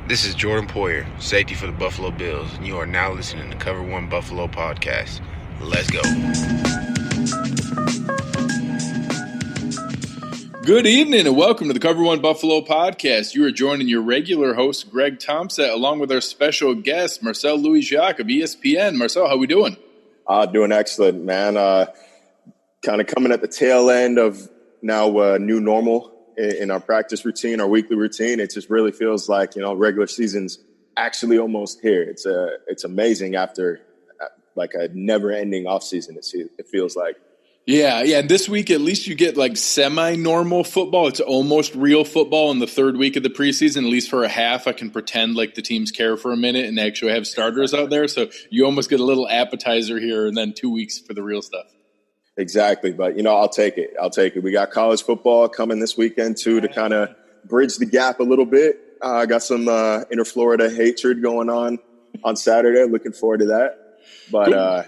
This is Jordan Poyer, safety for the Buffalo Bills, and you are now listening to Cover One Buffalo Podcast. Let's go. Good evening and welcome to the Cover One Buffalo Podcast. You are joining your regular host, Greg Tompsett, along with our special guest, Marcel Louis-Jacques of ESPN. Marcel, how we doing? Doing excellent, man. Kind of coming at the tail end of now new normal in our practice routine, our weekly routine. It just really feels like, regular season's actually almost here. It's amazing after like a never-ending offseason, it feels like. Yeah. And this week, at least you get like semi-normal football. It's almost real football in the third week of the preseason. At least for a half, I can pretend like the teams care for a minute and actually have starters out there. So you almost get a little appetizer here and then 2 weeks for the real stuff. Exactly. But, I'll take it. We got college football coming this weekend, too, to kind of bridge the gap a little bit. I got some inner Florida hatred going on Saturday. Looking forward to that. But,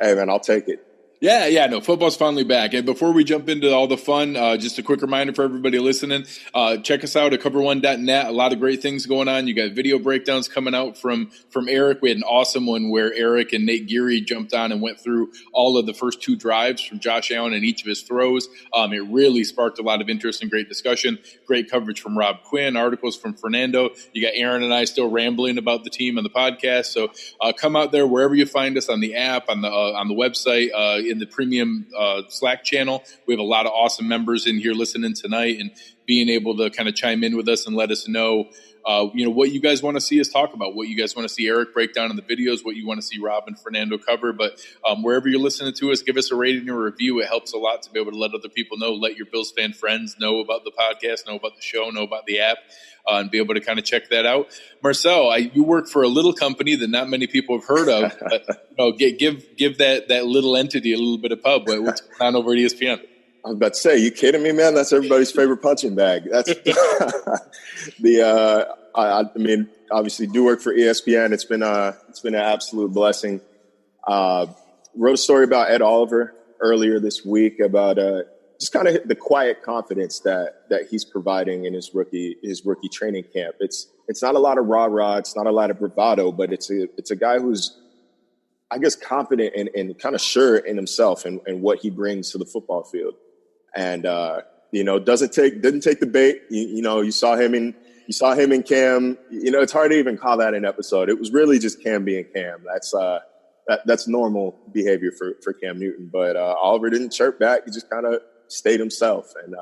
hey, man, I'll take it. Yeah, no, football's finally back. And before we jump into all the fun, just a quick reminder for everybody listening, check us out at cover1.net. A lot of great things going on. You got video breakdowns coming out from Eric. We had an awesome one where Eric and Nate Geary jumped on and went through all of the first two drives from Josh Allen and each of his throws. It really sparked a lot of interest and great discussion. Great coverage from Rob Quinn, articles from Fernando. You got Aaron and I still rambling about the team on the podcast. So come out there wherever you find us, on the app, on the website, in the premium Slack channel. We have a lot of awesome members in here listening tonight and being able to kind of chime in with us and let us know, what you guys want to see us talk about, what you guys want to see Eric break down in the videos, what you want to see Rob and Fernando cover. But wherever you're listening to us, give us a rating or review. It helps a lot to be able to let other people know, let your Bills fan friends know about the podcast, know about the show, know about the app. And be able to kind of check that out. Marcel, you work for a little company that not many people have heard of. But, give that little entity a little bit of pub. What's going on over at ESPN? I was about to say, you kidding me, man? That's everybody's favorite punching bag. That's I mean, obviously do work for ESPN. It's been an absolute blessing. Wrote a story about Ed Oliver earlier this week about just kind of the quiet confidence that he's providing in his rookie training camp. It's not a lot of rah-rah. It's not a lot of bravado, but it's a guy who's, I guess, confident and kind of sure in himself and what he brings to the football field. And, didn't take the bait. You saw him in Cam. It's hard to even call that an episode. It was really just Cam being Cam. That's normal behavior for Cam Newton. But Oliver didn't chirp back. He just kind of stayed himself. And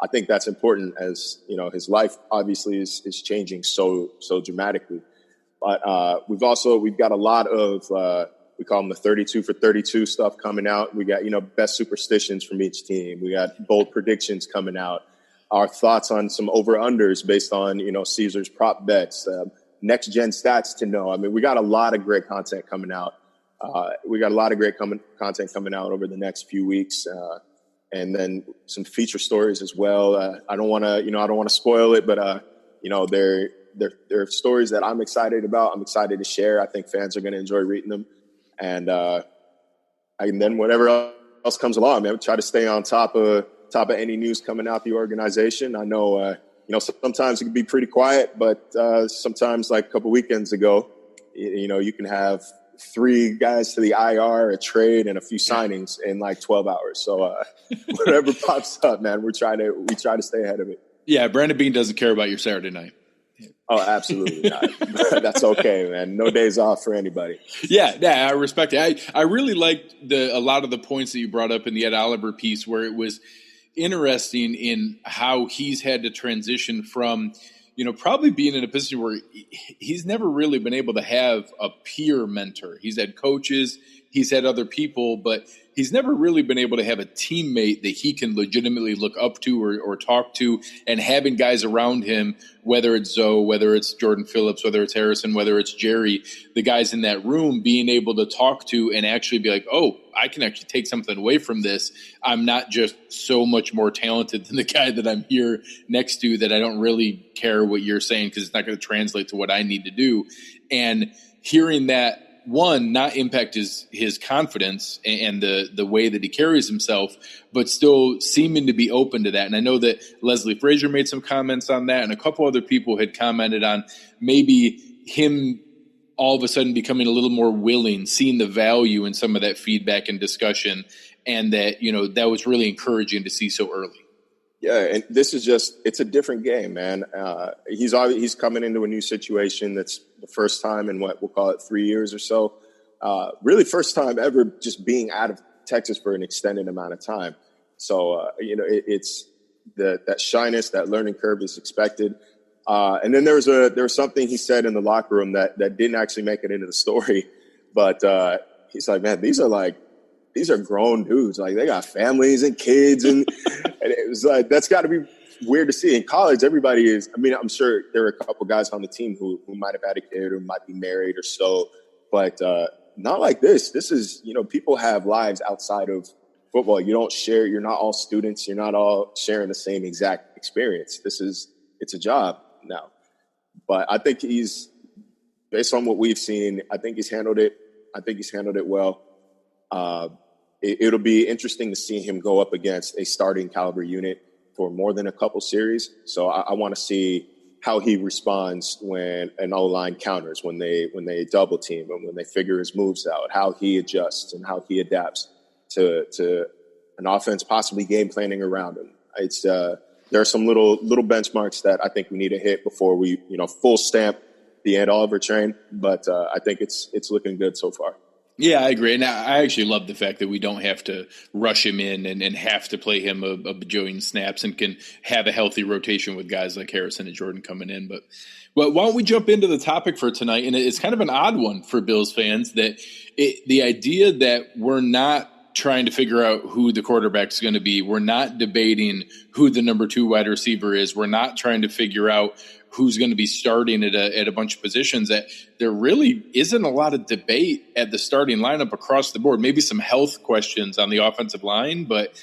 I think that's important, as, his life obviously is changing so dramatically. But we've got a lot of, we call them the 32 for 32 stuff coming out. We got, best superstitions from each team. We got bold predictions coming out. Our thoughts on some over-unders based on, Caesar's prop bets, next-gen stats to know. I mean, we got a lot of great content coming out. Content coming out over the next few weeks. And then some feature stories as well. I don't want to spoil it, but there are stories that I'm excited about. I'm excited to share. I think fans are going to enjoy reading them, and then whatever else comes along, man, try to stay on top of any news coming out the organization. I know, sometimes it can be pretty quiet, but sometimes, like a couple weekends ago, you can have 3 guys to the IR, a trade, and a few signings in like 12 hours. So whatever pops up, man, we try to stay ahead of it. Yeah, Brandon Beane doesn't care about your Saturday night. Oh, absolutely not. That's okay, man. No days off for anybody. Yeah, I respect it. I really liked a lot of the points that you brought up in the Ed Oliver piece, where it was interesting in how he's had to transition from, probably being in a position where he's never really been able to have a peer mentor. He's had coaches, he's had other people, but he's never really been able to have a teammate that he can legitimately look up to or talk to, and having guys around him, whether it's Zoe, whether it's Jordan Phillips, whether it's Harrison, whether it's Jerry, the guys in that room being able to talk to and actually be like, oh, I can actually take something away from this. I'm not just so much more talented than the guy that I'm here next to that I don't really care what you're saying because it's not going to translate to what I need to do. And hearing that not impact his confidence and the way that he carries himself, but still seeming to be open to that. And I know that Leslie Frazier made some comments on that, and a couple other people had commented on maybe him all of a sudden becoming a little more willing, seeing the value in some of that feedback and discussion, and that, that was really encouraging to see so early. Yeah, and this is it's a different game, man. He's coming into a new situation that's the first time in what we'll call it 3 years or so. Really first time ever just being out of Texas for an extended amount of time. So, it's that shyness, that learning curve is expected. And then there was something he said in the locker room that didn't actually make it into the story. But he's like, man, these are grown dudes. Like, they got families and kids. And, and it was like, that's got to be weird to see. In college, everybody is. I mean, I'm sure there are a couple guys on the team who might have had a kid or might be married or so. But not like this. This is, people have lives outside of football. You don't share. You're not all students. You're not all sharing the same exact experience. It's a job now. But I think based on what we've seen, I think he's handled it. I think he's handled it well. It'll be interesting to see him go up against a starting caliber unit for more than a couple series. So I want to see how he responds when an O-line counters, when they double team him, when they figure his moves out, how he adjusts and how he adapts to an offense possibly game planning around him. There are some little benchmarks that I think we need to hit before we, full stamp the Ed Oliver train. But I think it's looking good so far. Yeah, I agree. And I actually love the fact that we don't have to rush him in and have to play him a bajillion snaps and can have a healthy rotation with guys like Harrison and Jordan coming in. But why don't we jump into the topic for tonight? And it's kind of an odd one for Bills fans, that the idea that we're not trying to figure out who the quarterback is going to be. We're not debating who the number 2 wide receiver is. We're not trying to figure out who's going to be starting at a bunch of positions. That there really isn't a lot of debate at the starting lineup across the board. Maybe some health questions on the offensive line, but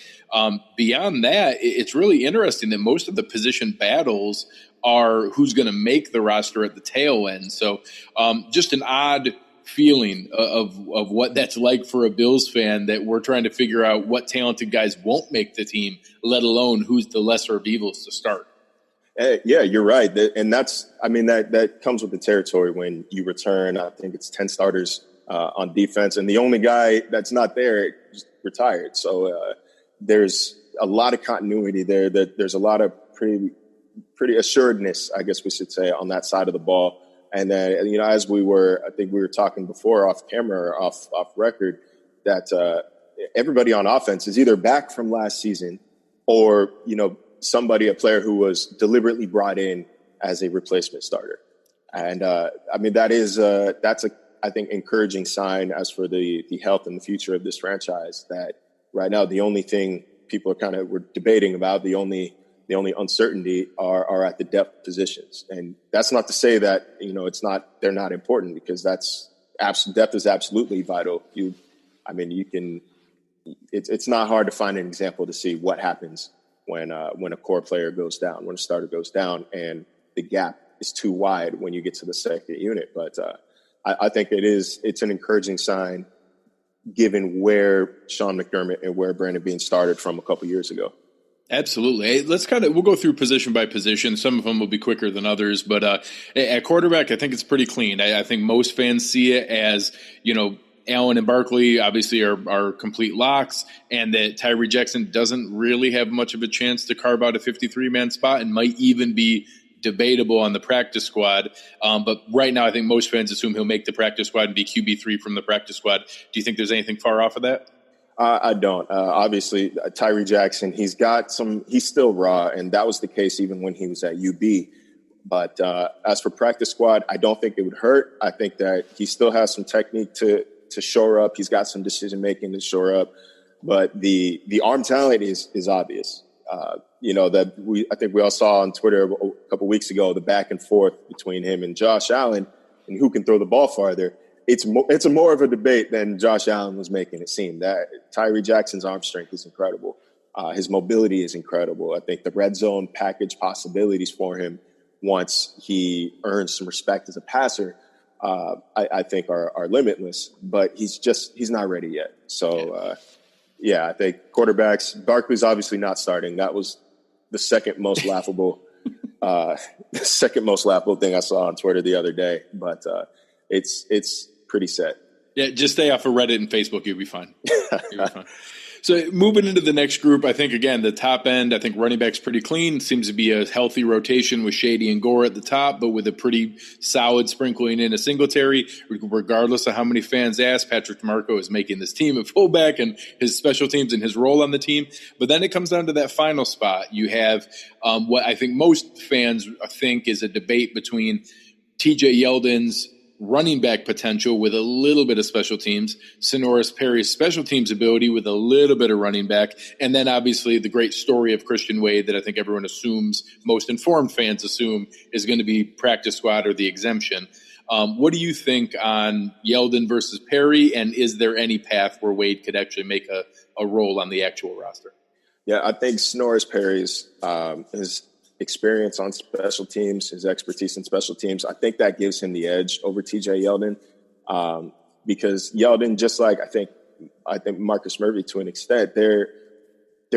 beyond that, it's really interesting that most of the position battles are who's going to make the roster at the tail end. So just an odd feeling of what that's like for a Bills fan, that we're trying to figure out what talented guys won't make the team, let alone who's the lesser of evils to start. Yeah, you're right. And that comes with the territory when you return, I think it's 10 starters on defense, and the only guy that's not there just retired. So there's a lot of continuity there. There's a lot of pretty assuredness, I guess we should say, on that side of the ball. And then, as I think we were talking before off camera or off record, that everybody on offense is either back from last season or, a player who was deliberately brought in as a replacement starter. And that's I think, encouraging sign as for the health and the future of this franchise, that right now the only thing people are we're debating about, the only uncertainty are at the depth positions. And that's not to say that, they're not important, because depth is absolutely vital. It's not hard to find an example to see what happens when a core player goes down, when a starter goes down, and the gap is too wide when you get to the second unit. But I think it's an encouraging sign, given where Sean McDermott and where Brandon Beane started from a couple years ago. Absolutely. Hey, we'll go through position by position. Some of them will be quicker than others, but at quarterback, I think it's pretty clean. I think most fans see it as, Allen and Barkley obviously are complete locks, and that Tyree Jackson doesn't really have much of a chance to carve out a 53-man spot and might even be debatable on the practice squad. But right now, I think most fans assume he'll make the practice squad and be QB3 from the practice squad. Do you think there's anything far off of that? I don't. Obviously, Tyree Jackson, he's still raw, and that was the case even when he was at UB. But as for practice squad, I don't think it would hurt. I think that he still has some technique to shore up. He's got some decision-making to shore up. But the arm talent is obvious. I think we all saw on Twitter a couple weeks ago, the back and forth between him and Josh Allen and who can throw the ball farther. It's more of a debate than Josh Allen was making it seem. That Tyree Jackson's arm strength is incredible. His mobility is incredible. I think the red zone package possibilities for him, once he earns some respect as a passer, I think are limitless, but he's not ready yet. So, I think quarterbacks, Barkley's obviously not starting. That was the second most laughable thing I saw on Twitter the other day, but it's pretty set. Yeah, just stay off of Reddit and Facebook. You'll be fine. You'll be fine. So moving into the next group, I think, again, the top end, I think running back's pretty clean. Seems to be a healthy rotation with Shady and Gore at the top, but with a pretty solid sprinkling in a Singletary. Regardless of how many fans ask, Patrick DeMarco is making this team a fullback and his special teams and his role on the team. But then it comes down to that final spot. You have what I think most fans think is a debate between TJ Yeldon's running back potential with a little bit of special teams, Sonoris Perry's special teams ability with a little bit of running back, and then obviously the great story of Christian Wade that I think everyone assumes, most informed fans assume, is going to be practice squad or the exemption. What do you think on Yeldon versus Perry, and is there any path where Wade could actually make a role on the actual roster? Yeah, I think Sonoris Perry's his experience on special teams, his expertise in special teams, I think that gives him the edge over TJ Yeldon, because Yeldon, just like I think Marcus Murphy to an extent, their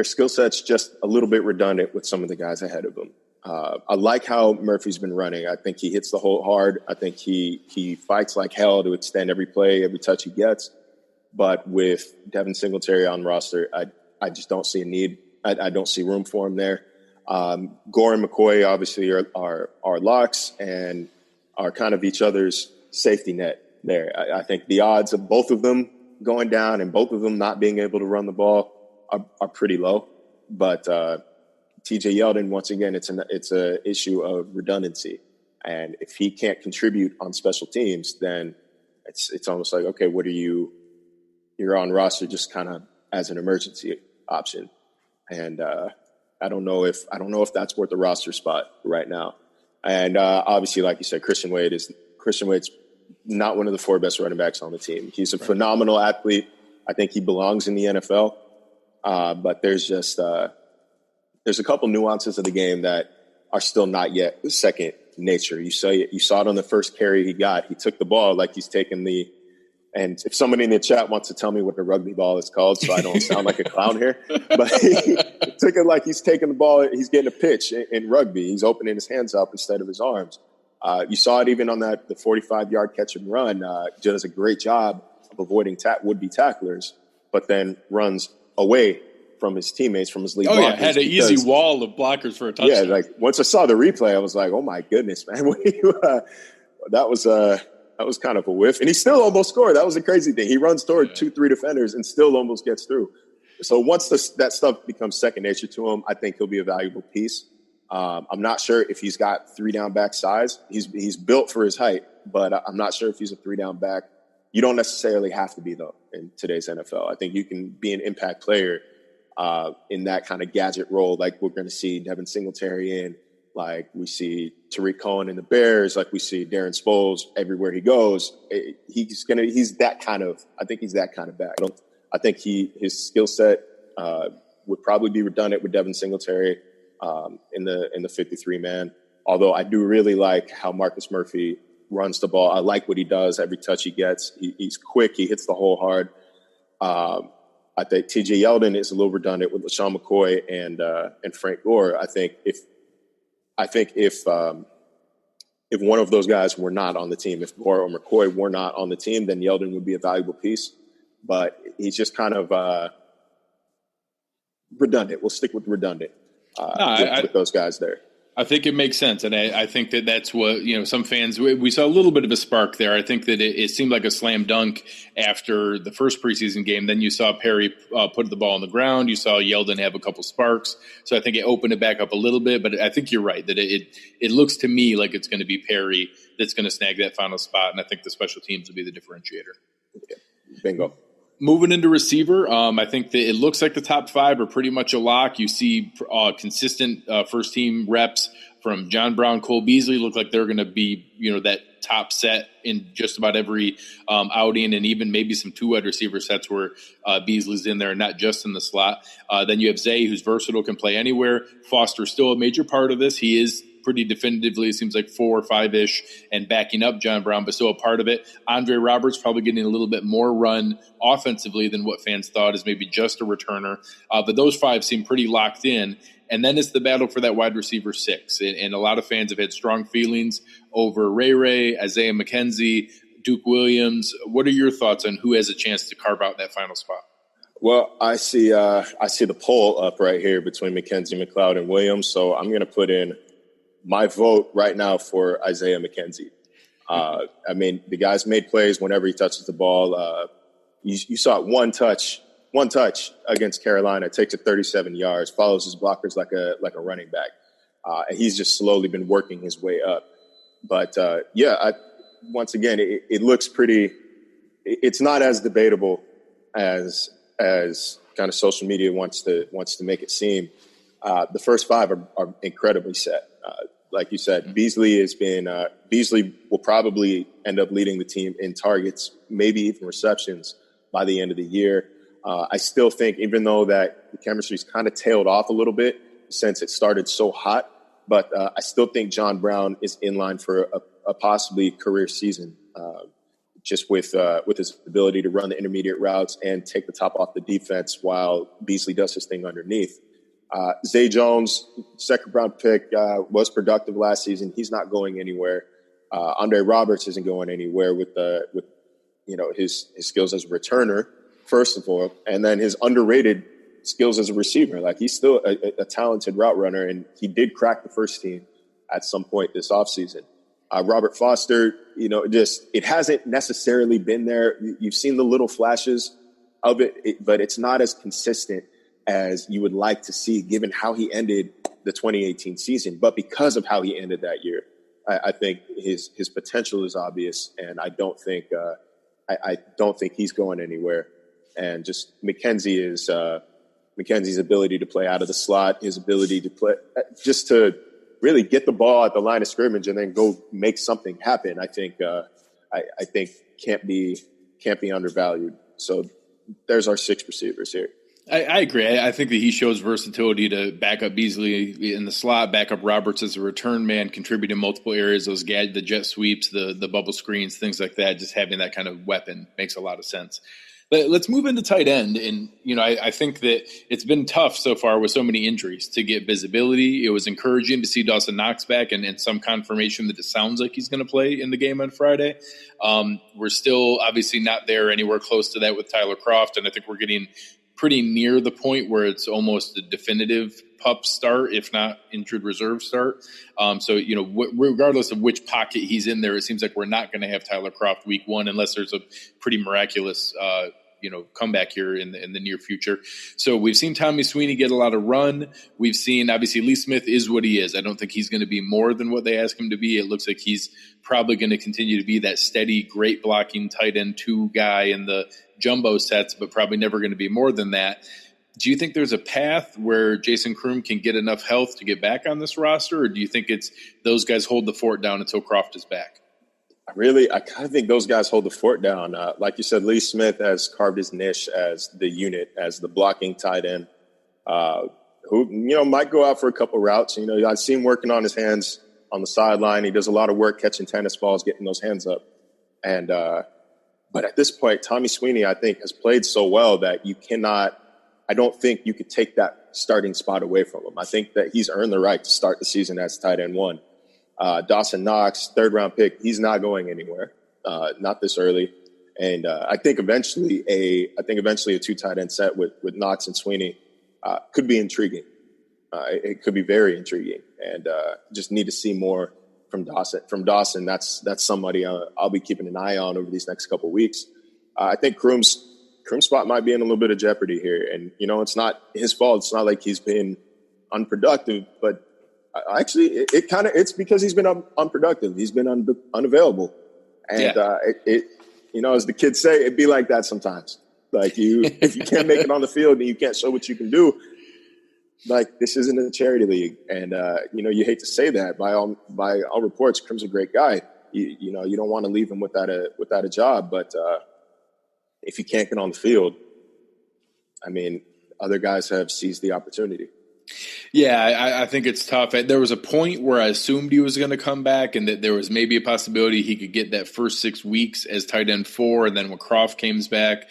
skill set's just a little bit redundant with some of the guys ahead of him. I like how Murphy's been running. I think he hits the hole hard. I think he fights like hell to extend every play, every touch he gets. But with Devin Singletary on roster, I just don't see a need. I don't see room for him there. Gore and McCoy obviously are locks and are kind of each other's safety net there. I think the odds of both of them going down and both of them not being able to run the ball are pretty low. But TJ Yeldon, once again, it's a issue of redundancy. And if he can't contribute on special teams, then it's almost like, okay, what are you're on roster just kind of as an emergency option. And I don't know if that's worth the roster spot right now. And obviously, like you said, Christian Wade's not one of the four best running backs on the team. He's a phenomenal athlete. I think he belongs in the NFL. But there's just there's a couple nuances of the game that are still not yet second nature. You saw it on the first carry he got. He took the ball like he's taking the. And if somebody in the chat wants to tell me what the rugby ball is called, so I don't sound like a clown here, but he took it like he's taking the ball. He's getting a pitch in rugby. He's opening his hands up instead of his arms. You saw it even on the 45-yard catch and run. Does a great job of avoiding would-be tacklers, but then runs away from his teteammates, from his lead blockers. Yeah, had an easy wall of blockers for a touchdown. Yeah, like once I saw the replay, I was like, oh my goodness, man. That was kind of a whiff. And he still almost scored. That was a crazy thing. He runs toward 2-3 defenders and still almost gets through. So once that stuff becomes second nature to him, I think he'll be a valuable piece. I'm not sure if he's got 3-down back size. He's built for his height, but I'm not sure if he's a 3-down back. You don't necessarily have to be, though, in today's NFL. I think you can be an impact player in that kind of gadget role, like we're going to see Devin Singletary in, like we see Tariq Cohen in the Bears, like we see Darren Sproles everywhere he goes. He's that kind of. I think he's that kind of back. I think his skill set would probably be redundant with Devin Singletary in the 53 man. Although I do really like how Marcus Murphy runs the ball. I like what he does every touch he gets. He's quick. He hits the hole hard. I think TJ Yeldon is a little redundant with LaShawn McCoy and Frank Gore. I think if one of those guys were not on the team, if Gore or McCoy were not on the team, then Yeldon would be a valuable piece. But he's just kind of redundant. We'll stick with redundant with those guys there. I think it makes sense, and I think that's what some fans. We saw a little bit of a spark there. I think that it seemed like a slam dunk after the first preseason game. Then you saw Perry put the ball on the ground. You saw Yeldon have a couple sparks. So I think it opened it back up a little bit. But I think you're right that it looks to me like it's going to be Perry that's going to snag that final spot, and I think the special teams will be the differentiator. Okay. Bingo. Moving into receiver, I think that it looks like the top five are pretty much a lock. You see consistent first-team reps from John Brown, Cole Beasley look like they're going to be, that top set in just about every outing, and even maybe some two wide receiver sets where Beasley's in there and not just in the slot. Then you have Zay, who's versatile, can play anywhere. Foster's still a major part of this. He is pretty definitively, it seems like 4 or 5-ish and backing up John Brown, but still a part of it. Andre Roberts probably getting a little bit more run offensively than what fans thought is maybe just a returner. But those 5 seem pretty locked in. And then it's the battle for that wide receiver 6. And a lot of fans have had strong feelings over Ray, Isaiah McKenzie, Duke Williams. What are your thoughts on who has a chance to carve out that final spot? Well, I see the poll up right here between McKenzie, McLeod, and Williams. So I'm going to put in my vote right now for Isaiah McKenzie. I mean, the guy's made plays whenever he touches the ball. You saw it one touch against Carolina, takes it 37 yards, follows his blockers like a running back. And he's just slowly been working his way up. But once again, it looks pretty. It's not as debatable as kind of social media wants to make it seem. The first 5 are incredibly set. Like you said, Beasley will probably end up leading the team in targets, maybe even receptions by the end of the year. I still think, even though that the chemistry's kind of tailed off a little bit since it started so hot, but I still think John Brown is in line for a possibly career season, just with his ability to run the intermediate routes and take the top off the defense while Beasley does his thing underneath. Zay Jones, second round pick, was productive last season. He's not going anywhere. Andre Roberts isn't going anywhere with his skills as a returner, first of all, and then his underrated skills as a receiver. Like, he's still a talented route runner, and he did crack the first team at some point this offseason. Robert Foster, it hasn't necessarily been there. You've seen the little flashes of it, but it's not as consistent as you would like to see, given how he ended the 2018 season. But because of how he ended that year, I think his potential is obvious, and I don't think he's going anywhere. And just McKenzie's ability to play out of the slot, his ability to play just to really get the ball at the line of scrimmage and then go make something happen, I think can't be undervalued. So there's our 6 receivers here. I agree. I think that he shows versatility to back up Beasley in the slot, back up Roberts as a return man, contribute in multiple areas, the jet sweeps, the bubble screens, things like that. Just having that kind of weapon makes a lot of sense. But let's move into tight end. And, I think that it's been tough so far with so many injuries to get visibility. It was encouraging to see Dawson Knox back and some confirmation that it sounds like he's going to play in the game on Friday. We're still obviously not there anywhere close to that with Tyler Kroft. And I think we're getting pretty near the point where it's almost a definitive PUP start, if not injured reserve start. So, regardless of which pocket he's in there, it seems like we're not going to have Tyler Kroft week 1 unless there's a pretty miraculous comeback here in the near future. So we've seen Tommy Sweeney get a lot of run. We've seen, obviously, Lee Smith is what he is. I don't think he's going to be more than what they ask him to be. It looks like he's probably going to continue to be that steady, great blocking tight end 2 guy in the jumbo sets, but probably never going to be more than that. Do you think there's a path where Jason Kroom can get enough health to get back on this roster, or do you think it's those guys hold the fort down until Kroft is back? I kind of think those guys hold the fort down. Like you said, Lee Smith has carved his niche as the unit, as the blocking tight end, who, might go out for a couple routes. I see him working on his hands on the sideline. He does a lot of work catching tennis balls, getting those hands up. And but at this point, Tommy Sweeney, I think, has played so well that I don't think you could take that starting spot away from him. I think that he's earned the right to start the season as tight end 1. Dawson Knox, 3rd round pick, he's not going anywhere, not this early. And I think eventually a 2 tight end set with Knox and Sweeney could be intriguing. It could be very intriguing, and just need to see more from Dawson. That's somebody I'll be keeping an eye on over these next couple of weeks. I think Kroom's spot might be in a little bit of jeopardy here, and it's not his fault. It's not like he's been unproductive, but actually, it's because he's been unproductive. He's been unavailable, and as the kids say, it'd be like that sometimes. Like if you can't make it on the field and you can't show what you can do, like this isn't a charity league, and you hate to say that. By all reports, Kroom's a great guy. You don't want to leave him without a job, but if you can't get on the field, I mean, other guys have seized the opportunity. Yeah, I think it's tough. There was a point where I assumed he was going to come back and that there was maybe a possibility he could get that first 6 weeks as tight end 4. And then when Croft comes back,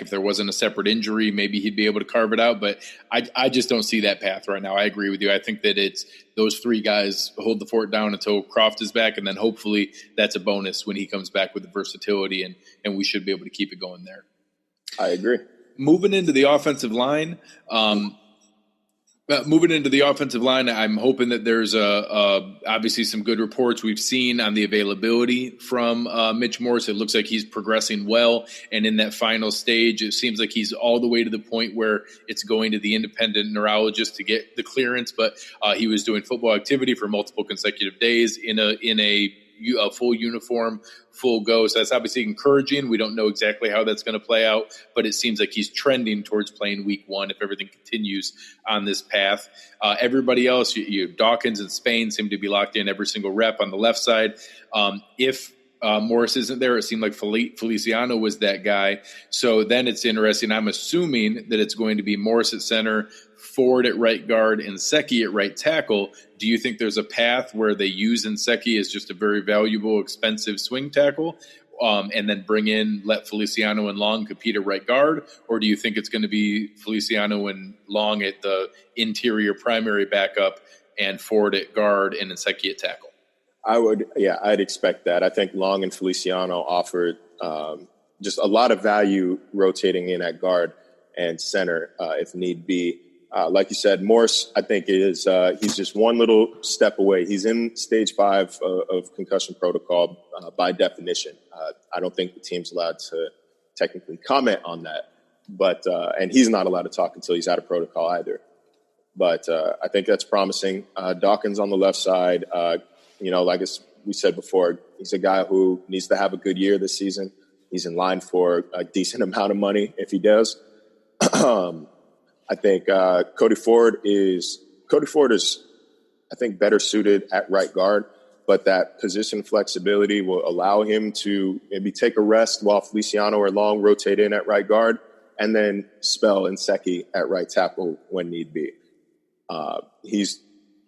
if there wasn't a separate injury, maybe he'd be able to carve it out. But I just don't see that path right now. I agree with you. I think that it's those 3 guys hold the fort down until Croft is back. And then hopefully that's a bonus when he comes back with the versatility and we should be able to keep it going there. I agree. Moving into the offensive line, I'm hoping that there's obviously some good reports we've seen on the availability from Mitch Morse. It looks like he's progressing well, and in that final stage, it seems like he's all the way to the point where it's going to the independent neurologist to get the clearance. But he was doing football activity for multiple consecutive days in a full uniform, full go. So that's obviously encouraging. We don't know exactly how that's going to play out, but it seems like he's trending towards playing week 1 if everything continues on this path. Everybody else, Dawkins and Spain seem to be locked in every single rep on the left side. If Morris isn't there, it seemed like Feliciano was that guy. So then it's interesting. I'm assuming that it's going to be Morris at center, Ford at right guard, and Secchi at right tackle. Do you think there's a path where they use Secchi as just a very valuable, expensive swing tackle, and then let Feliciano and Long compete at right guard? Or do you think it's going to be Feliciano and Long at the interior primary backup and Ford at guard and Secchi at tackle? I'd expect that. I think Long and Feliciano offered just a lot of value rotating in at guard and center if need be. Like you said, Morse, I think he's just one little step away. He's in stage 5 of concussion protocol by definition. I don't think the team's allowed to technically comment on that, but and he's not allowed to talk until he's out of protocol either. But I think that's promising. Dawkins on the left side, like we said before, he's a guy who needs to have a good year this season. He's in line for a decent amount of money if he does. I think Cody Ford is, I think, better suited at right guard, but that position flexibility will allow him to maybe take a rest while Feliciano or Long rotate in at right guard, and then spell Secchi at right tackle when need be. He's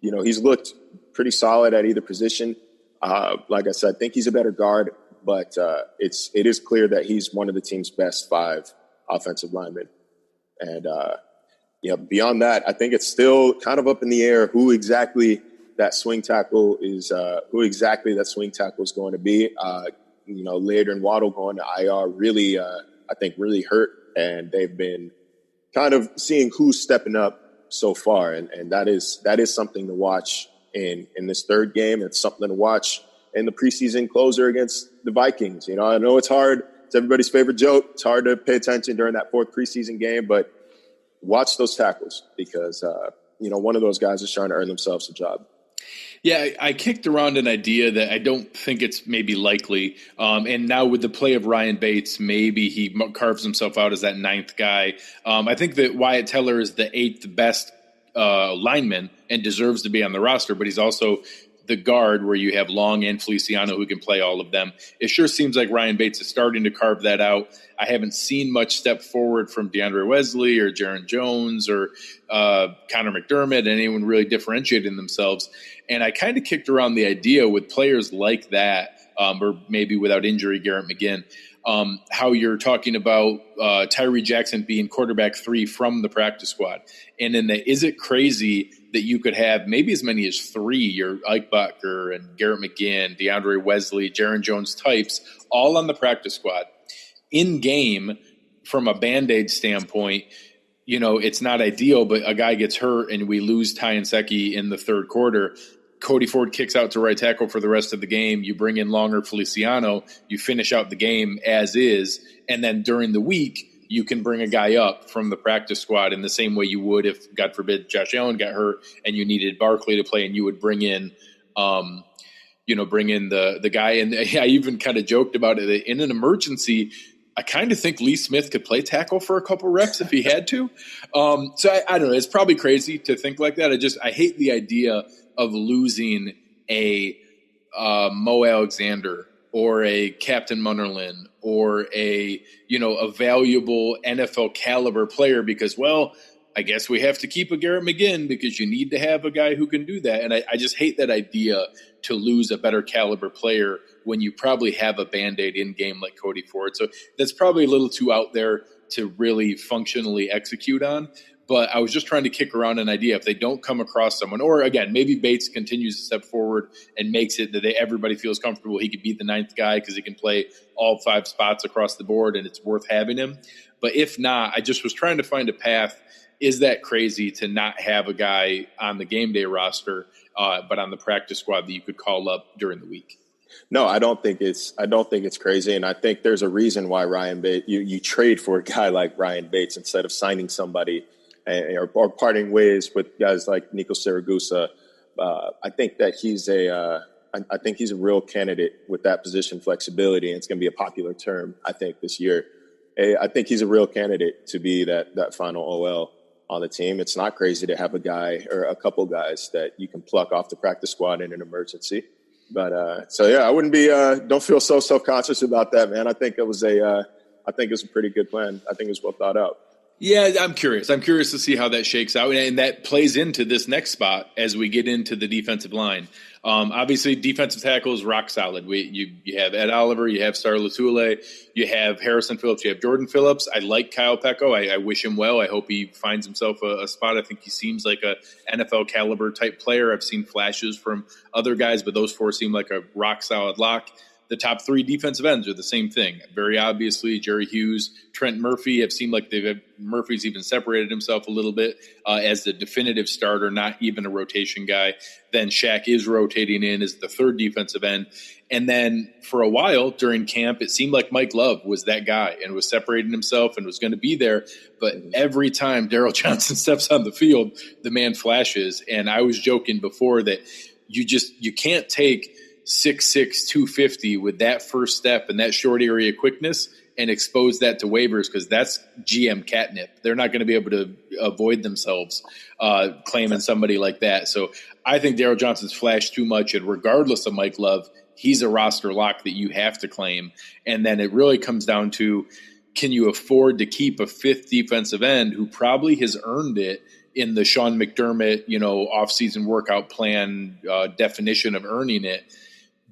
looked pretty solid at either position. Like I said, I think he's a better guard, but it is clear that he's one of the team's best 5 offensive linemen, and beyond that, I think it's still kind of up in the air who exactly that swing tackle is going to be. Later and Waddle going to IR really hurt, and they've been kind of seeing who's stepping up so far, and that is something to watch in this third game. It's something to watch in the preseason closer against the Vikings. I know it's hard. It's everybody's favorite joke. It's hard to pay attention during that 4th preseason game, but watch those tackles because, one of those guys is trying to earn themselves a job. Yeah, I kicked around an idea that I don't think it's maybe likely. And now with the play of Ryan Bates, maybe he carves himself out as that 9th guy. I think that Wyatt Teller is the 8th best lineman and deserves to be on the roster, but he's also the guard where you have Long and Feliciano who can play all of them. It sure seems like Ryan Bates is starting to carve that out. I haven't seen much step forward from DeAndre Wesley or Jaron Jones or Connor McDermott, anyone really differentiating themselves. And I kind of kicked around the idea with players like that, or maybe without injury, Garrett McGinn, how you're talking about Tyree Jackson being quarterback 3 from the practice squad. And is it crazy that you could have maybe as many as 3, your Ike Bucker and Garrett McGinn, DeAndre Wesley, Jaron Jones types, all on the practice squad. In game, from a Band-Aid standpoint, it's not ideal, but a guy gets hurt and we lose Ty Secchi in the 3rd quarter. Cody Ford kicks out to right tackle for the rest of the game. You bring in Longer Feliciano. You finish out the game as is. And then during the week, you can bring a guy up from the practice squad in the same way you would if, God forbid, Josh Allen got hurt and you needed Barkley to play, and you would bring in the guy. And I even kind of joked about it. In an emergency, I kind of think Lee Smith could play tackle for a couple reps if he had to. So I don't know. It's probably crazy to think like that. I hate the idea of losing a Mo Alexander or a Captain Munnerlyn or a valuable NFL caliber player because, I guess we have to keep a Garrett McGinn because you need to have a guy who can do that. And I just hate that idea to lose a better caliber player when you probably have a Band-Aid in game like Cody Ford. So that's probably a little too out there to really functionally execute on. But I was just trying to kick around an idea if they don't come across someone, or again, maybe Bates continues to step forward and makes it that everybody feels comfortable. He could be the ninth guy because he can play all 5 spots across the board and it's worth having him. But if not, I just was trying to find a path. Is that crazy to not have a guy on the game day roster, but on the practice squad that you could call up during the week? No, I don't think it's crazy. And I think there's a reason why Ryan Bates, you trade for a guy like Ryan Bates instead of signing somebody or parting ways with guys like Nico Siragusa. I think that he's a real candidate with that position flexibility. And it's going to be a popular term, I think, this year. I think he's a real candidate to be that final OL on the team. It's not crazy to have a guy or a couple guys that you can pluck off the practice squad in an emergency. But I wouldn't be don't feel so self-conscious about that, man. I think it was a pretty good plan. I think it was well thought out. Yeah, I'm curious. I'm curious to see how that shakes out, and that plays into this next spot as we get into the defensive line. Obviously, defensive tackle is rock solid. You have Ed Oliver, you have Star Latule, you have Harrison Phillips, you have Jordan Phillips. I like Kyle Pecco. I wish him well. I hope he finds himself a spot. I think he seems like a NFL caliber type player. I've seen flashes from other guys, but those 4 seem like a rock solid lock. The top 3 defensive ends are the same thing. Very obviously, Jerry Hughes, Trent Murphy have seemed like Murphy's even separated himself a little bit as the definitive starter, not even a rotation guy. Then Shaq is rotating in as the 3rd defensive end. And then for a while during camp, it seemed like Mike Love was that guy and was separating himself and was going to be there. But every time Daryl Johnson steps on the field, the man flashes. And I was joking before that you can't take 6'6", 250 with that first step and that short area quickness and expose that to waivers because that's GM catnip. They're not going to be able to avoid themselves claiming somebody like that. So I think Daryl Johnson's flashed too much, and regardless of Mike Love, he's a roster lock that you have to claim. And then it really comes down to, can you afford to keep a 5th defensive end who probably has earned it in the Sean McDermott, off-season workout plan definition of earning it,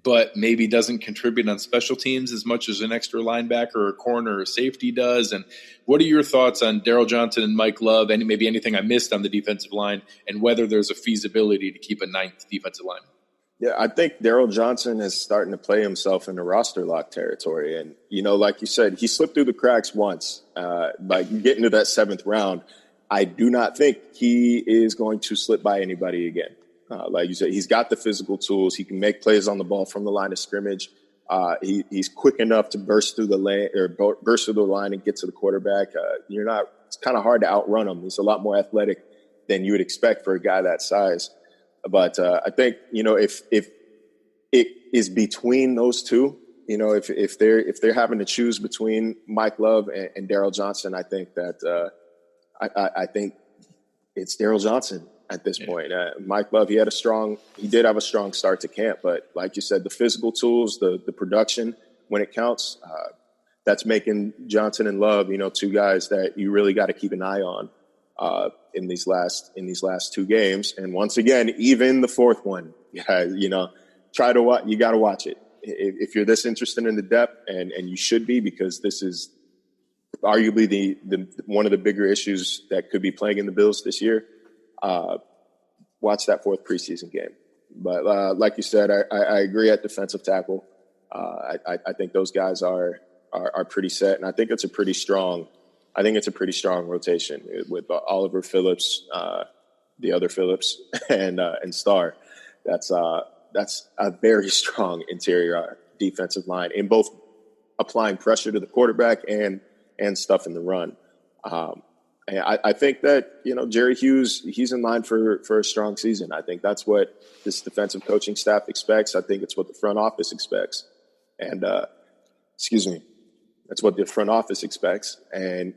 but maybe doesn't contribute on special teams as much as an extra linebacker or a corner or safety does? And what are your thoughts on Daryl Johnson and Mike Love, and maybe anything I missed on the defensive line, and whether there's a feasibility to keep a 9th defensive line? Yeah, I think Daryl Johnson is starting to play himself into roster lock territory. And, like you said, he slipped through the cracks once by getting to that 7th round. I do not think he is going to slip by anybody again. Like you said, he's got the physical tools. He can make plays on the ball from the line of scrimmage. He's quick enough to burst through the line and get to the quarterback. It's kind of hard to outrun him. He's a lot more athletic than you would expect for a guy that size. But I think, if it is between those two, if they're having to choose between Mike Love and Daryl Johnson, I think that I think it's Daryl Johnson at this point. Mike Love, he did have a strong start to camp, but like you said, the physical tools, the production when it counts, that's making Johnson and Love, 2 guys that you really got to keep an eye on in these last 2 games. And once again, even the 4th one, you got to watch it. If you're this interested in the depth, and you should be, because this is arguably the one of the bigger issues that could be plaguing the Bills this year. Watch that 4th preseason game. But like you said, I agree at defensive tackle. I think those guys are pretty set, and I think it's a pretty strong rotation with Oliver, Phillips, the other Phillips, and Starr. That's a very strong interior defensive line in both applying pressure to the quarterback and stuff in the run. And I think that, Jerry Hughes, he's in line for a strong season. I think that's what this defensive coaching staff expects. I think it's what the front office expects. And, that's what the front office expects. And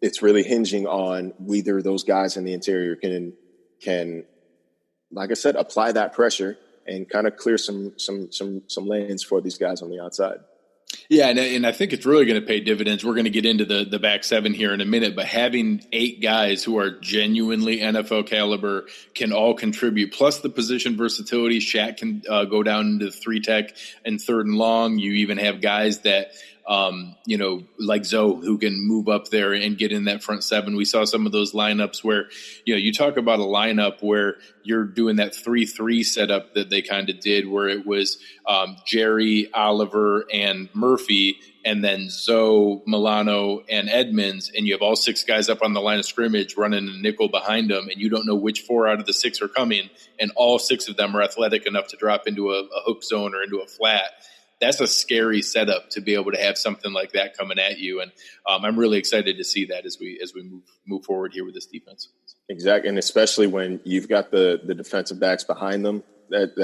it's really hinging on whether those guys in the interior can, like I said, apply that pressure and kind of clear some lanes for these guys on the outside. Yeah, and I think it's really going to pay dividends. We're going to get into the back seven here in a minute, but having 8 guys who are genuinely NFL caliber can all contribute. Plus the position versatility. Shaq can go down into 3-tech and 3rd and long. You even have guys that like Zoe, who can move up there and get in that front 7. We saw some of those lineups where, you talk about a lineup where you're doing that 3-3 setup that they kind of did, where it was Jerry, Oliver, and Murphy, and then Zoe, Milano, and Edmonds, and you have all 6 guys up on the line of scrimmage running a nickel behind them, and you don't know which 4 out of the 6 are coming, and all 6 of them are athletic enough to drop into a hook zone or into a flat. That's a scary setup to be able to have something like that coming at you. And I'm really excited to see that as we move forward here with this defense. Exactly. And especially when you've got the defensive backs behind them that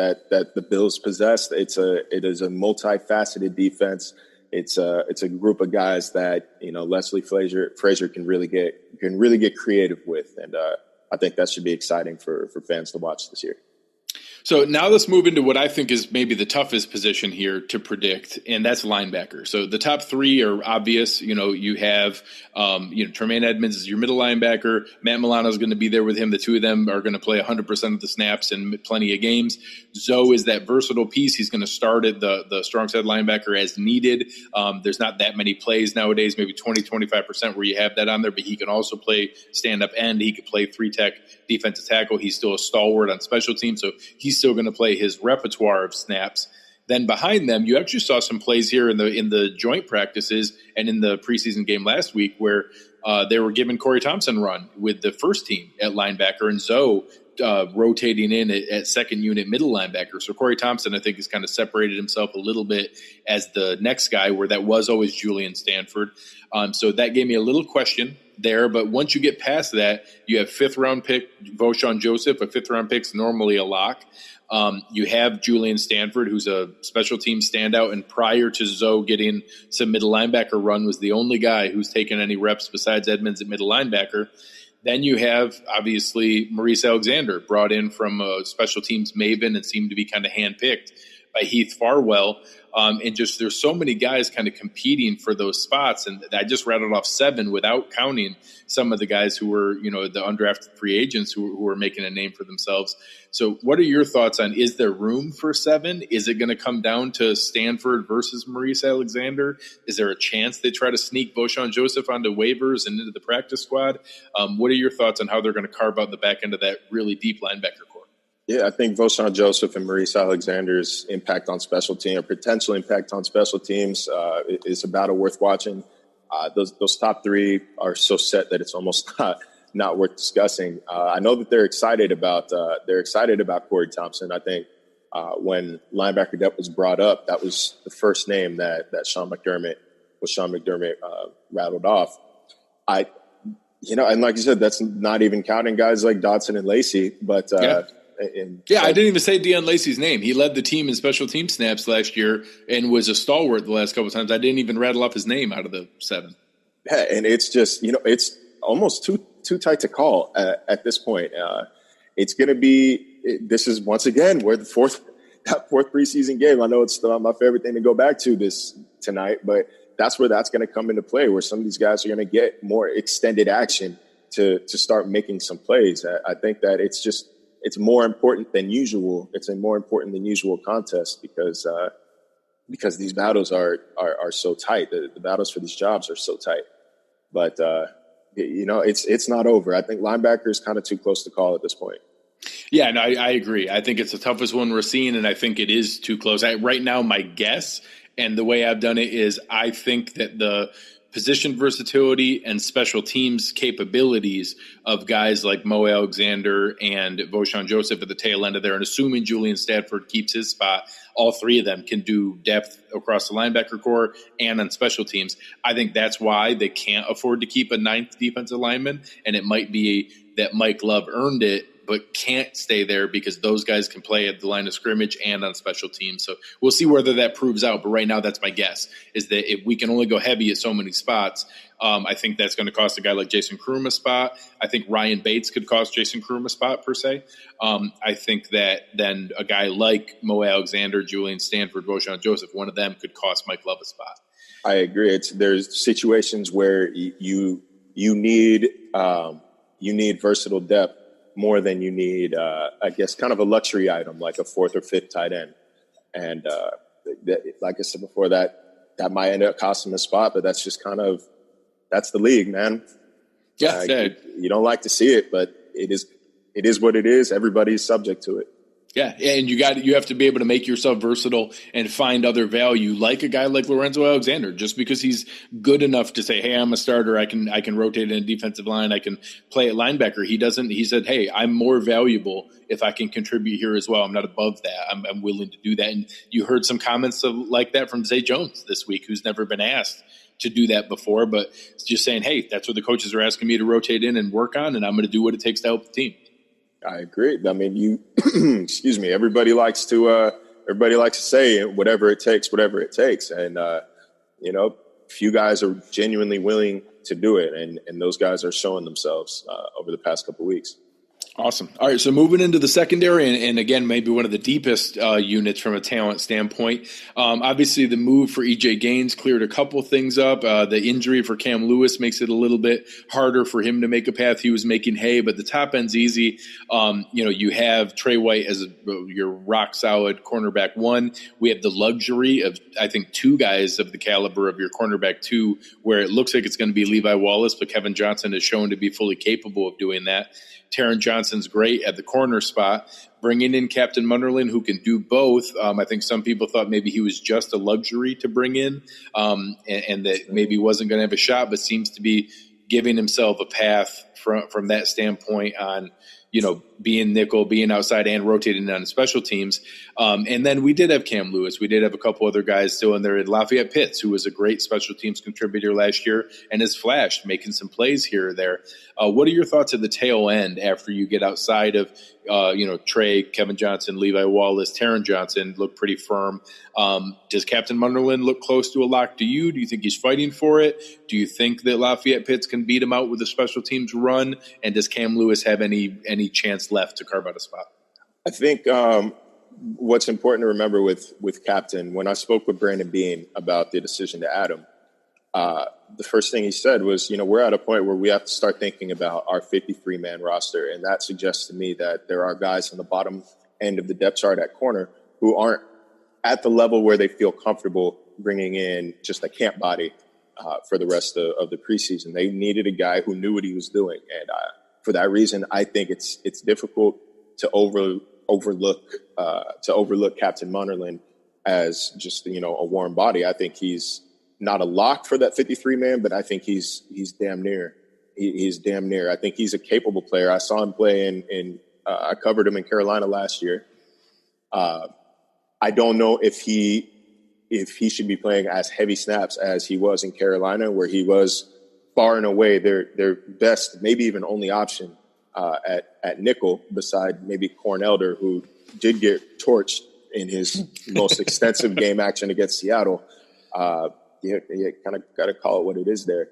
the Bills possess. It is a multifaceted defense. It's a group of guys that, Leslie Frazier can really get creative with. And I think that should be exciting for fans to watch this year. So now let's move into what I think is maybe the toughest position here to predict, and that's linebacker. So the top 3 are obvious. You have, Tremaine Edmonds is your middle linebacker. Matt Milano is going to be there with him. The 2 of them are going to play 100% of the snaps in plenty of games. Zoe is that versatile piece. He's going to start at the strong side linebacker as needed. There's not that many plays nowadays, maybe 20-25% where you have that on there, but he can also play stand-up end. He could play 3-tech defensive tackle. He's still a stalwart on special teams, so he's still going to play his repertoire of snaps. Then behind them, you actually saw some plays here in the joint practices and in the preseason game last week where they were giving Corey Thompson run with the first team at linebacker, and Zoe rotating in at second unit middle linebacker. So Corey Thompson, I think, has kind of separated himself a little bit as the next guy, where that was always Julian Stanford. So that gave me a little question there. But once you get past that, you have 5th-round pick Voshon Joseph. A 5th-round pick's normally a lock. You have Julian Stanford, who's a special team standout, and prior to Zoe getting some middle linebacker run, was the only guy who's taken any reps besides Edmonds at middle linebacker. Then you have, obviously, Maurice Alexander, brought in from a special teams maven and seemed to be kind of handpicked by Heath Farwell. And just there's so many guys kind of competing for those spots. And I just rattled off 7 without counting some of the guys who were, the undrafted free agents who were making a name for themselves. So what are your thoughts on, is there room for 7? Is it going to come down to Stanford versus Maurice Alexander? Is there a chance they try to sneak Voshon Joseph onto waivers and into the practice squad? What are your thoughts on how they're going to carve out the back end of that really deep linebacker core? Yeah, I think Voshon Joseph and Maurice Alexander's impact on special team, or potential impact on special teams, is a battle worth watching. Those top 3 are so set that it's almost not worth discussing. I know that they're excited about Corey Thompson. I think when linebacker depth was brought up, that was the first name that Sean McDermott rattled off. And like you said, that's not even counting guys like Dotson and Lacey, but. I didn't even say Deion Lacey's name. He led the team in special team snaps last year and was a stalwart the last couple of times. I didn't even rattle off his name out of the 7. Yeah, and it's just, it's almost too tight to call at this point. It's going to be, this is once again where that fourth preseason game, I know it's my favorite thing to go back to this tonight, but that's where that's going to come into play, where some of these guys are going to get more extended action to start making some plays. I think that it's more important than usual. It's a more important than usual contest because these battles are so tight. The battles for these jobs are so tight. But it's not over. I think linebacker is kind of too close to call at this point. Yeah, no, I agree. I think it's the toughest one we're seeing, and I think it is too close. Right now, my guess, and the way I've done it, is I think that the position versatility and special teams capabilities of guys like Mo Alexander and Voshon Joseph at the tail end of there, and assuming Julian Stanford keeps his spot, all 3 of them can do depth across the linebacker core and on special teams. I think that's why they can't afford to keep a 9th defensive lineman, and it might be that Mike Love earned it but can't stay there because those guys can play at the line of scrimmage and on special teams. So we'll see whether that proves out. But right now, that's my guess, is that if we can only go heavy at so many spots, I think that's going to cost a guy like Jason Kroom a spot. I think Ryan Bates could cost Jason Kroom a spot, per se. I think that then a guy like Mo Alexander, Julian Stanford, Roshan Joseph, one of them could cost Mike Love a spot. I agree. There's situations where you need versatile depth more than you need, I guess, kind of a luxury item like a fourth or fifth tight end. And like I said before, that might end up costing a spot, but that's just that's the league, man. Yeah, you don't like to see it, but it is what it is. Everybody's subject to it. Yeah, and you have to be able to make yourself versatile and find other value, like a guy like Lorenzo Alexander. Just because he's good enough to say, "Hey, I'm a starter. I can rotate in a defensive line. I can play at linebacker." He doesn't. He said, "Hey, I'm more valuable if I can contribute here as well. I'm not above that. I'm willing to do that." And you heard some comments like that from Zay Jones this week, who's never been asked to do that before, but just saying, "Hey, that's what the coaches are asking me to rotate in and work on, and I'm going to do what it takes to help the team." I agree. I mean, excuse me. Everybody likes to say whatever it takes, and few guys are genuinely willing to do it, and those guys are showing themselves over the past couple of weeks. Awesome. All right, so moving into the secondary, and again, maybe one of the deepest units from a talent standpoint. Obviously, the move for E.J. Gaines cleared a couple things up. The injury for Cam Lewis makes it a little bit harder for him to make a path. He was making hay, but the top end's easy. You have Trey White as your rock-solid cornerback one. We have the luxury of, I think, two guys of the caliber of your cornerback two, where it looks like it's going to be Levi Wallace, but Kevin Johnson is shown to be fully capable of doing that. Taron Johnson's great at the corner spot. Bringing in Captain Munderland, who can do both. I think some people thought maybe he was just a luxury to bring in, and that maybe wasn't going to have a shot, but seems to be giving himself a path from that standpoint on, being nickel, being outside, and rotating on special teams. And then we did have Cam Lewis. We did have a couple other guys still in there. Lafayette Pitts, who was a great special teams contributor last year and has flashed, making some plays here or there. What are your thoughts at the tail end after you get outside of, Trey, Kevin Johnson, Levi Wallace, Taron Johnson look pretty firm? Does Captain Munderland look close to a lock to you? Do you think he's fighting for it? Do you think that Lafayette Pitts can beat him out with a special teams run? And does Cam Lewis have any chance left to carve out a spot? I think what's important to remember with Captain, when I spoke with Brandon Beane about the decision to add him, the first thing he said was, we're at a point where we have to start thinking about our 53-man roster. And that suggests to me that there are guys on the bottom end of the depth chart at corner who aren't at the level where they feel comfortable bringing in just a camp body for the rest of the preseason. They needed a guy who knew what he was doing. And for that reason, I think it's difficult to overlook Captain Munderland as just, a warm body. I think he's not a lock for that 53-man, but I think he's damn near. He's damn near. I think he's a capable player. I saw him play I covered him in Carolina last year. I don't know if he should be playing as heavy snaps as he was in Carolina, where he was far and away their best, maybe even only option at nickel, beside maybe Corn Elder, who did get torched in his most extensive game action against Seattle. You kind of got to call it what it is there.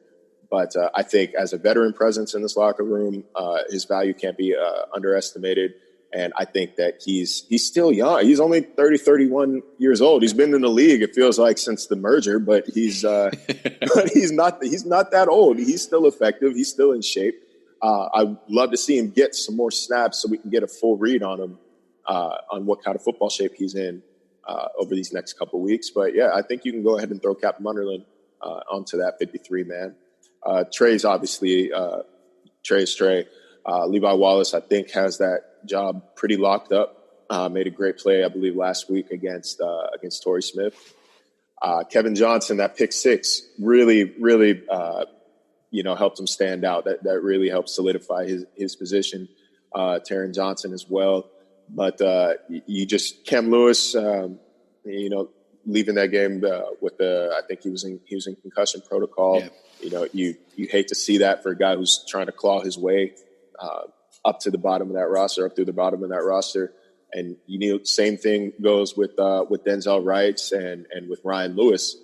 But I think as a veteran presence in this locker room, his value can't be underestimated. And I think that he's still young. He's only 31 years old. He's been in the league, it feels like, since the merger, but he's not that old. He's still effective. He's still in shape. I'd love to see him get some more snaps so we can get a full read on him, on what kind of football shape he's in over these next couple of weeks. But yeah, I think you can go ahead and throw Captain Munderland onto that 53-man. Trey's obviously Trey's Trey. Levi Wallace, I think, has that job pretty locked up. Made a great play, I believe, last week against Torrey Smith. Kevin Johnson, that pick six really helped him stand out. That really helped solidify his position. Taron Johnson as well. But Cam Lewis, leaving that game with I think he was in concussion protocol. Yeah. You hate to see that for a guy who's trying to claw his way up to the bottom of that roster, up through the bottom of that roster. And same thing goes with Denzel Rice and with Ryan Lewis.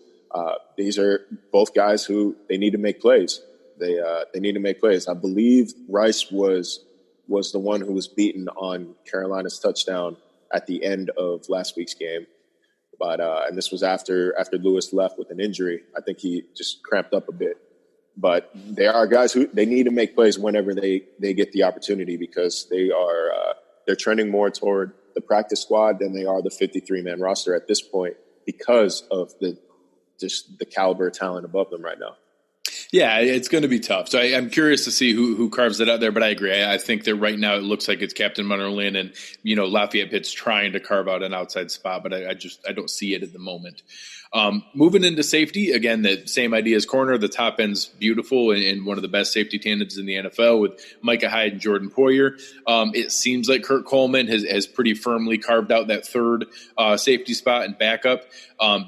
These are both guys who they need to make plays. They need to make plays. I believe Rice was the one who was beaten on Carolina's touchdown at the end of last week's game. But and this was after Lewis left with an injury. I think he just cramped up a bit. But they are guys who they need to make plays whenever they get the opportunity, because they're trending more toward the practice squad than they are the 53-man roster at this point, because of the caliber of talent above them right now. Yeah, it's going to be tough. So I'm curious to see who carves it out there. But I agree. I think that right now it looks like it's Captain Munnerlyn and Lafayette Pitts trying to carve out an outside spot, but I don't see it at the moment. Moving into safety, again, the same idea as corner. The top end's beautiful and one of the best safety tandems in the NFL with Micah Hyde and Jordan Poyer. It seems like Kurt Coleman has pretty firmly carved out that third safety spot and backup,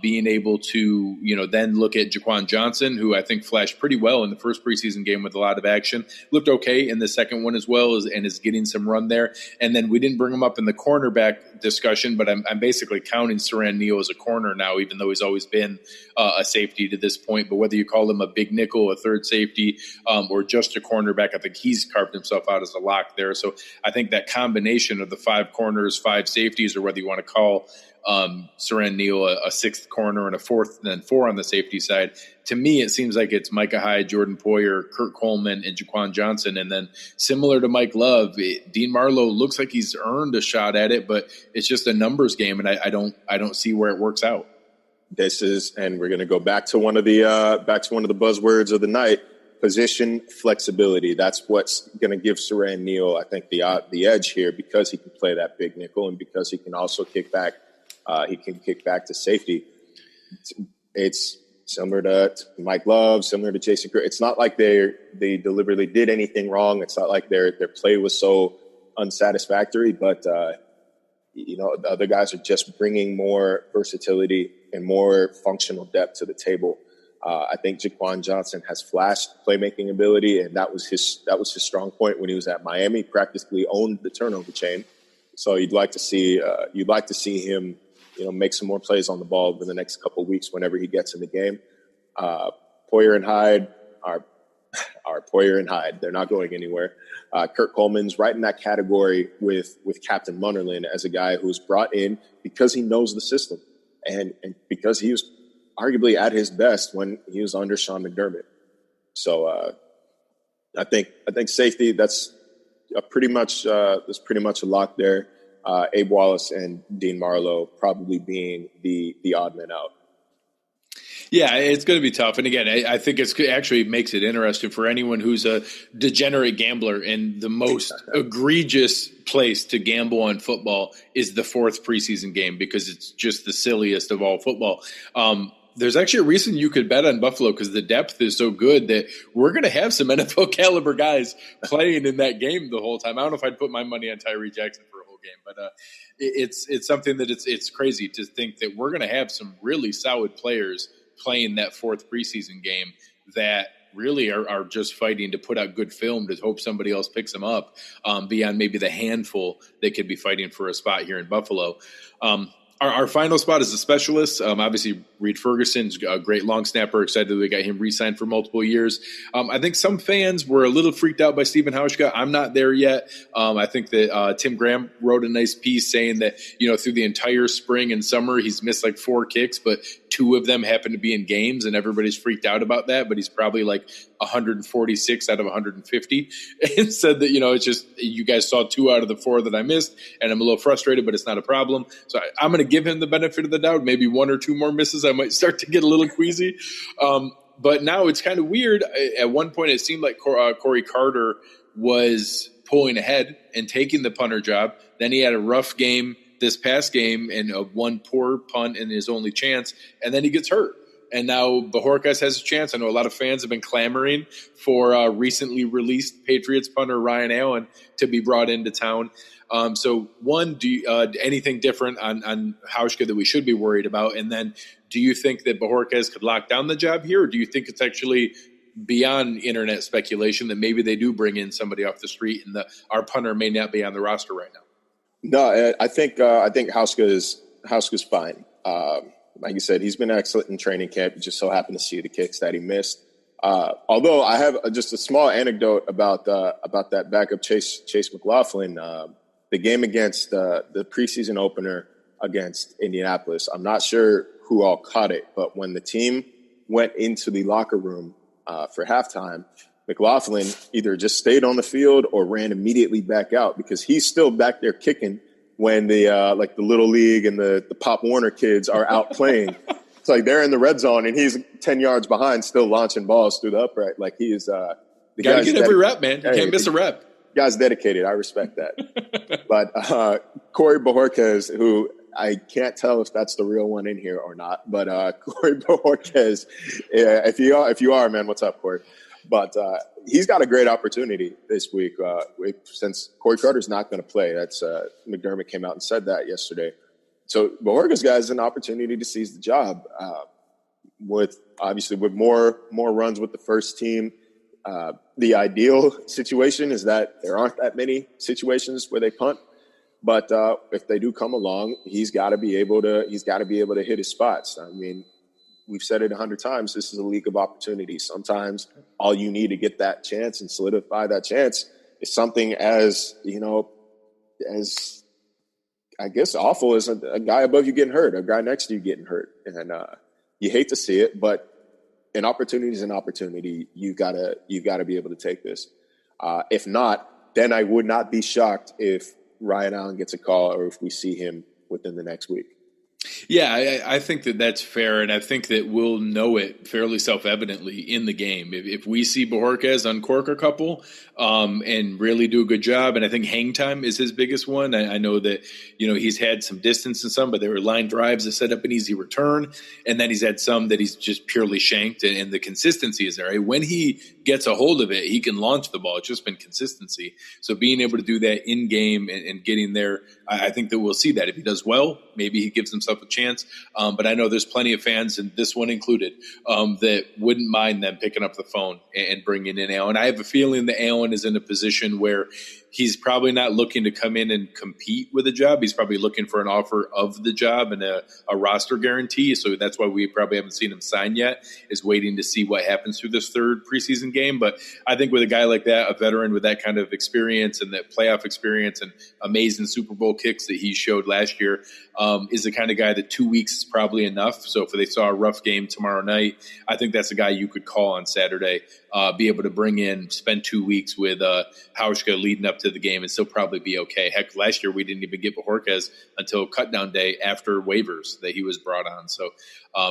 being able to then look at Jaquan Johnson, who I think flashed pretty well in the first preseason game with a lot of action. Looked okay in the second one as well, and is getting some run there. And then we didn't bring him up in the cornerback discussion, but I'm basically counting Siran Neal as a corner now, even though he's always been a safety to this point. But whether you call him a big nickel, a third safety, or just a cornerback, I think he's carved himself out as a lock there. So I think that combination of the 5 corners, 5 safeties, or whether you want to call Siran Neal a 6th corner and a 4th, and then 4 on the safety side. To me, it seems like it's Micah Hyde, Jordan Poyer, Kurt Coleman, and Jaquan Johnson. And then similar to Mike Love, Dean Marlowe looks like he's earned a shot at it, but it's just a numbers game, and I don't see where it works out. And we're going to go back to one of the buzzwords of the night: position flexibility. That's what's going to give Siran Neal, I think, the edge here, because he can play that big nickel and because he can also kick back. He can kick back to safety. It's similar to Mike Love, similar to Jason Greer. It's not like they deliberately did anything wrong. It's not like their play was so unsatisfactory, but the other guys are just bringing more versatility and more functional depth to the table. I think Jaquan Johnson has flashed playmaking ability, and that was his strong point when he was at Miami. Practically owned the turnover chain. So you'd like to see him, make some more plays on the ball over the next couple of weeks whenever he gets in the game. Poyer and Hyde are Poyer and Hyde. They're not going anywhere. Kurt Coleman's right in that category with Captain Munnerlyn as a guy who's brought in because he knows the system and because he was arguably at his best when he was under Sean McDermott. So I think safety, that's pretty much a lock there. Abe Wallace and Dean Marlowe probably being the odd man out. Yeah, it's going to be tough. And again, I think it actually makes it interesting for anyone who's a degenerate gambler, and the most egregious place to gamble on football is the 4th preseason game, because it's just the silliest of all football. There's actually a reason you could bet on Buffalo, because the depth is so good that we're going to have some NFL caliber guys playing in that game the whole time. I don't know if I'd put my money on Tyree Jackson for a whole game, but it's something that it's crazy to think that we're going to have some really solid players playing that 4th preseason game that really are just fighting to put out good film to hope somebody else picks them up, beyond maybe the handful that could be fighting for a spot here in Buffalo. Our final spot is a specialist. Obviously, Reed Ferguson's a great long snapper. Excited that we got him re-signed for multiple years. I think some fans were a little freaked out by Stephen Hauschka. I'm not there yet. I think that Tim Graham wrote a nice piece saying that, through the entire spring and summer, he's missed like 4 kicks, but 2 of them happen to be in games, and everybody's freaked out about that. But he's probably like 146 out of 150, and said that, it's just you guys saw 2 out of the 4 that I missed, and I'm a little frustrated, but it's not a problem. So I'm going to give him the benefit of the doubt. Maybe 1 or 2 more misses, I might start to get a little queasy. But now it's kind of weird. At one point, it seemed like Corey Carter was pulling ahead and taking the punter job. Then he had a rough game this past game and one poor punt in his only chance, and then he gets hurt. And now Bajorquez has a chance. I know a lot of fans have been clamoring for recently released Patriots punter Ryan Allen to be brought into town. So, one, do you, anything different on Hauschka that we should be worried about? And then, do you think that Bajorquez could lock down the job here, or do you think it's actually beyond internet speculation that maybe they do bring in somebody off the street, and our punter may not be on the roster right now. No, I think Hauska is fine. Like you said, he's been excellent in training camp. You just so happened to see the kicks that he missed. Although I have just a small anecdote about that backup Chase McLaughlin, the game against the preseason opener against Indianapolis. I'm not sure who all caught it, but when the team went into the locker room for halftime, McLaughlin either just stayed on the field or ran immediately back out because he's still back there kicking when the like the Little League and the Pop Warner kids are out playing. It's like they're in the red zone and he's 10 yards behind, still launching balls through the upright. Like he is the gotta get every rep, man. You can't miss a rep. Guy's dedicated. I respect that. But Corey Bojorquez, who I can't tell if that's the real one in here or not, but Corey Bojorquez, if you are, man, what's up, Corey? But he's got a great opportunity this week since Corey Carter's not going to play. That's McDermott came out and said that yesterday. So Bojorquez has an opportunity to seize the job with more runs with the first team. The ideal situation is that there aren't that many situations where they punt, but if they do come along, he's got to be able to hit his spots. I mean, we've said it 100 times. This is a league of opportunities. Sometimes all you need to get that chance and solidify that chance is something as as I guess awful as a guy above you getting hurt, a guy next to you getting hurt, and you hate to see it, but an opportunity is an opportunity. You've got to be able to take this. If not, then I would not be shocked if Ryan Allen gets a call or if we see him within the next week. Yeah, I think that's fair, and I think that we'll know it fairly self-evidently in the game. If we see Bojorquez uncork a couple and really do a good job, and I think hang time is his biggest one. I know that he's had some distance in some, but there were line drives that set up an easy return, and then he's had some that he's just purely shanked, and the consistency is there. When he gets a hold of it, he can launch the ball. It's just been consistency. So being able to do that in game and getting there, I think that we'll see that. If he does well, maybe he gives himself a chance. But I know there's plenty of fans, and this one included, that wouldn't mind them picking up the phone and bringing in Allen. I have a feeling that Allen is in a position where he's probably not looking to come in and compete with a job. He's probably looking for an offer of the job and a roster guarantee. So that's why we probably haven't seen him sign yet, is waiting to see what happens through this third preseason game. But I think with a guy like that, a veteran with that kind of experience and that playoff experience and amazing Super Bowl kicks that he showed last year, is the kind of guy that 2 weeks is probably enough. So if they saw a rough game tomorrow night, I think that's a guy you could call on Saturday, be able to bring in, spend 2 weeks with Hauska leading up to the game and still probably be okay. Heck, last year we didn't even get Bojorquez until cutdown day after waivers that he was brought on. So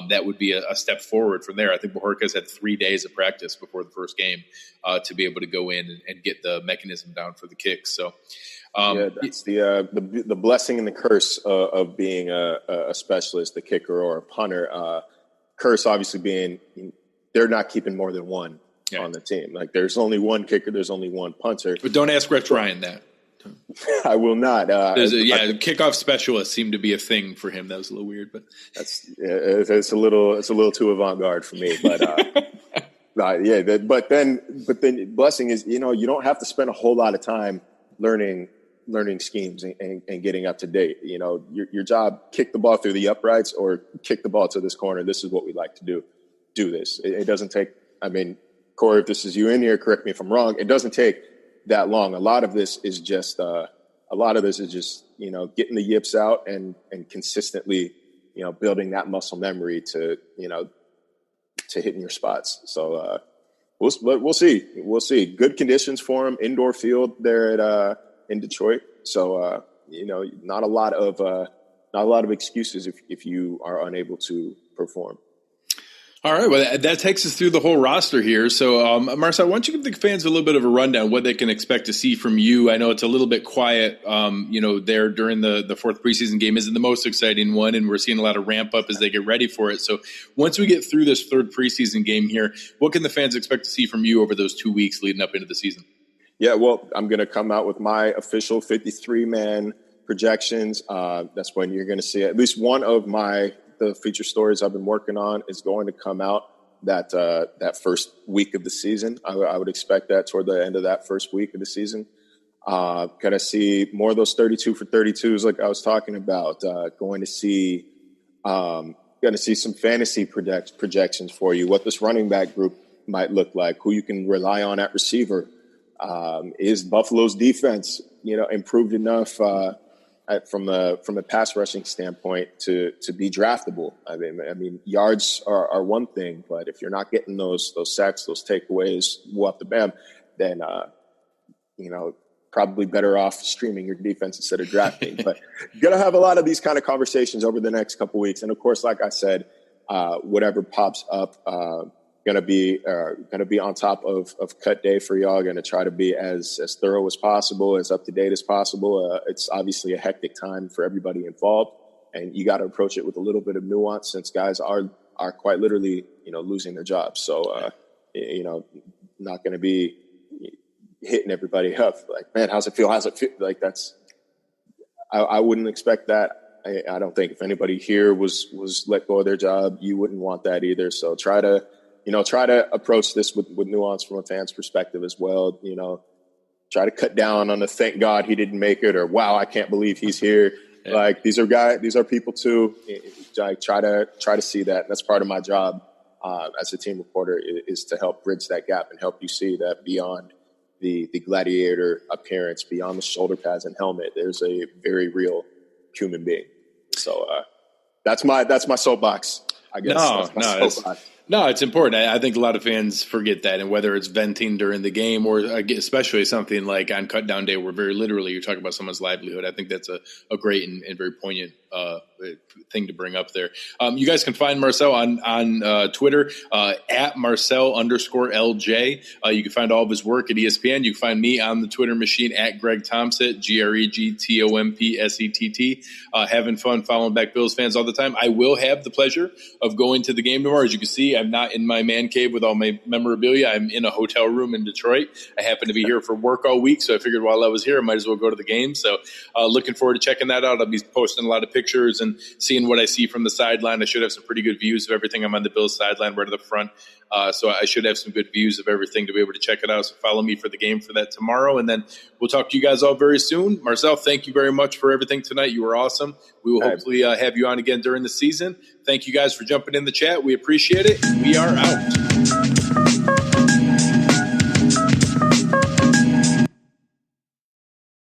that would be a step forward from there. I think Bojorquez had 3 days of practice before the first game to be able to go in and get the mechanism down for the kicks. So that's the blessing and the curse of being a specialist, a kicker or a punter. Curse obviously being they're not keeping more than one on the team. Like there's only one kicker, there's only one punter. But don't ask Rex Ryan that. I will not. Kickoff specialists seem to be a thing for him. That was a little weird, but it's a little too avant-garde for me. But but then blessing is you don't have to spend a whole lot of time learning schemes and getting up to date. Your job, kick the ball through the uprights or kick the ball to this corner. This is what we like to do. Do this. It doesn't take. I mean, Corey, if this is you in here, correct me if I'm wrong. It doesn't take that long. A lot of this is just getting the yips out and consistently, building that muscle memory to hitting your spots. So we'll see. We'll see. Good conditions for him. Indoor field there in Detroit. So not a lot of excuses if you are unable to perform. All right, well, that takes us through the whole roster here. So, Marcel, why don't you give the fans a little bit of a rundown what they can expect to see from you? I know it's a little bit quiet, there during the fourth preseason game isn't the most exciting one, and we're seeing a lot of ramp up as they get ready for it. So once we get through this third preseason game here, what can the fans expect to see from you over those 2 weeks leading up into the season? Yeah, well, I'm going to come out with my official 53-man projections. That's when you're going to see at least one of the feature stories I've been working on is going to come out that first week of the season. I would expect that toward the end of that first week of the season. Going to see more of those 32 for 32s like I was talking about. Going to see some fantasy projections for you, what this running back group might look like, who you can rely on at receiver. Is Buffalo's defense, improved enough from a pass rushing standpoint to be draftable? I mean, yards are one thing, but if you're not getting those sacks, those takeaways off the bam, then probably better off streaming your defense instead of drafting. But gonna have a lot of these kind of conversations over the next couple of weeks, and of course, like I said, whatever pops up, gonna be on top of cut day for y'all. Gonna try to be as thorough as possible, as up to date as possible. It's obviously a hectic time for everybody involved, and you got to approach it with a little bit of nuance, since guys are quite literally losing their jobs. So not going to be hitting everybody up like, man, how's it feel? Like I wouldn't expect that. I don't think if anybody here was let go of their job, you wouldn't want that either. So try to approach this with nuance from a fan's perspective as well. Try to cut down on the thank God he didn't make it, or wow, I can't believe he's here. Yeah. Like these are people too. Like try to see that. And that's part of my job as a team reporter is to help bridge that gap and help you see that beyond the gladiator appearance, beyond the shoulder pads and helmet, there's a very real human being. So that's my soapbox, I guess. No, it's important. I think a lot of fans forget that, and whether it's venting during the game or especially something like on cut down day where very literally you're talking about someone's livelihood, I think that's a great and very poignant thing to bring up there. You guys can find Marcel on Twitter at Marcel_LJ. You can find all of his work at ESPN. You can find me on the Twitter machine at Greg Tompsett, GregTompsett. Having fun following back Bills fans all the time. I will have the pleasure of going to the game tomorrow. As you can see, I'm not in my man cave with all my memorabilia. I'm in a hotel room in Detroit. I happen to be here for work all week, so I figured while I was here, I might as well go to the game. So looking forward to checking that out. I'll be posting a lot of pictures and seeing what I see from the sideline. I should have some pretty good views of everything. I'm on the Bills sideline right at the front, so I should have some good views of everything to be able to check it out. So follow me for the game for that tomorrow, and then we'll talk to you guys all very soon. Marcel, thank you very much for everything tonight. You were awesome. We will hopefully have you on again during the season. Thank you guys for jumping in the chat. We appreciate it. We are out.